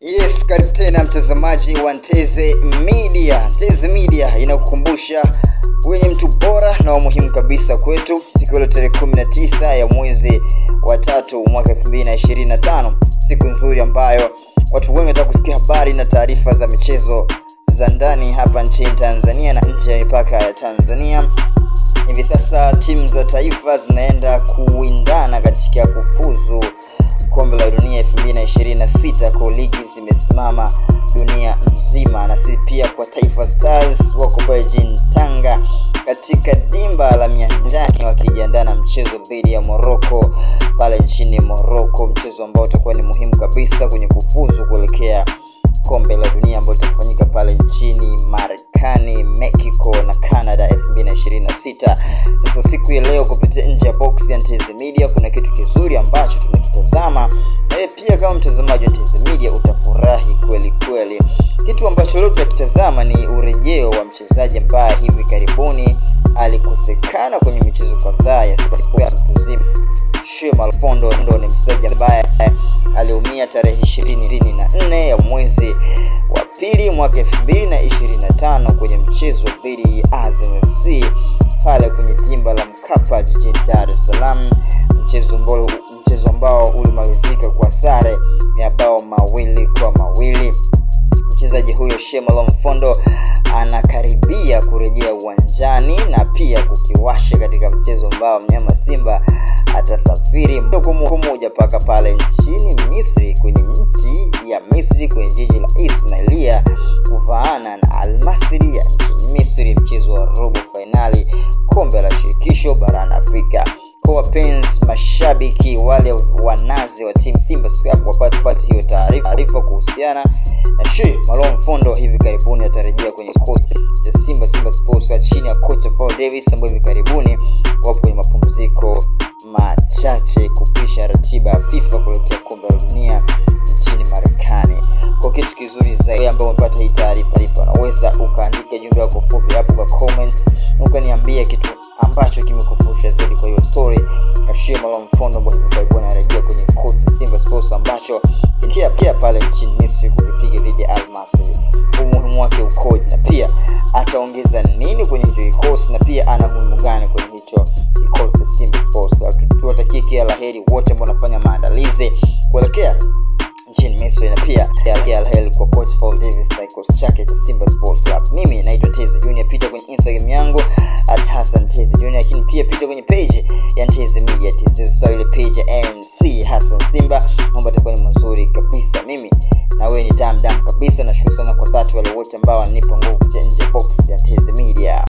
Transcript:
Yes, karibu tena mtazamaji wa Nteze Media. Nteze Media inakukumbusha wewe ni mtu bora na wa muhimu kabisa kwetu. Siku ya tarehe 19 ya mwezi wa 3 mwaka 2025. Siku nzuri ambayo watu wengi wataka kusikia habari na taarifa za michezo za ndani hapa nchini Tanzania na nje ya mipaka ya Tanzania. Hivi sasa timu za taifa zinaenda kuindana katika kufuzu Kombe la Dunia 2026 kwa ligi zimesimama dunia nzima, na sisi pia kwa Taifa Stars wako pale jijini Tanga katika dimba la Mianjani wakijiandaa na mchezo dhidi ya Morocco pale nchini Morocco, mchezo ambao utakuwa ni muhimu kabisa kwenye kufuzu kuelekea Kombe la Dunia ambalo litafanyika pale nchini Marekani, Mexico na Canada 2026. Sasa siku ya leo kupitia nje ya box ya Nteze Media kuna kitu kizuri ambacho tunakitazama. Na pia kama mtazamaji wa Nteze Media utafurahi kweli kweli. Kitu ambacho leo tunakitazama ni urejeo wa mchezaji ambaye hivi karibuni alikosekana kwenye michezo kadhaa ya sport. Shema Alfondo ndo ni mchezaji ambaye aliumia tarehe 24 ya mwezi wa pili mwaka 2025 kwenye mchezo dhidi ya Azam FC pale kwenye dimba la Mkapa jijini Dar es Salaam, mchezo ambao ulimalizika kwa sare ya bao 2-2. Mchezaji huyo Shema Alfondo anakaribia kurejea uwanjani na pia kukiwasha katika mchezo ambao mnyama Simba atasafiri moja paka pale nchini Misri, kwenye nchi ya Misri, kwenye jiji la Ismailia kuvaana na Al-Masry ya nchini Misri, mchezo wa robo finali kombe la shirikisho barani Afrika. Kwa wapenzi mashabiki wale wanazi wa timu Simba wapate hiyo taarifa kuhusiana na Shema Alfondo hivi karibuni atarejea kwenye kikosi cha Simba Sports chini ya kocha Paul Davis, ambaye hivi karibuni wapo kwenye mapumziko machache kupisha ratiba ya FIFA kuelekea Kombe la Dunia nchini Marekani. Kwa kitu kizuri zaidi ambao umepata hii taarifa, unaweza ukaandika jumbe yako fupi hapo kwa comments ukaniambia kitu ambacho kimekufurahisha zaidi kwa hiyo story ya Shema Alfondo ambaye hivi karibuni anarejea kwenye kikosi cha Simba Sports ambacho pia pale nchini Misri kukipiga dhidi ya Al-Masry. Umuhimu wake ukoje, na pia ataongeza nini kwenye hicho kikosi, na pia ana umuhimu gani kwenye hicho kikosi cha Simba Sports. Tuwatakie kila laheri wote ambao wanafanya maandalizi kuelekea nchini Misri, na pia kila laheri kwa coach Paul Davis na kikosi chake cha Simba Sports Club. Mimi naitwa Nteze Junior, pita kwenye Instagram yangu @Hassan Nteze Junior, lakini pia pita kwenye page ya Nteze Media ile page ya MC Hassan Simba, mambo yatakuwa ni mazuri kabisa. Mimi na wewe ni dam kabisa. Nashukuru sana kwa dhati wale wote ambao wanipa nguvu nje box ya Nteze Media.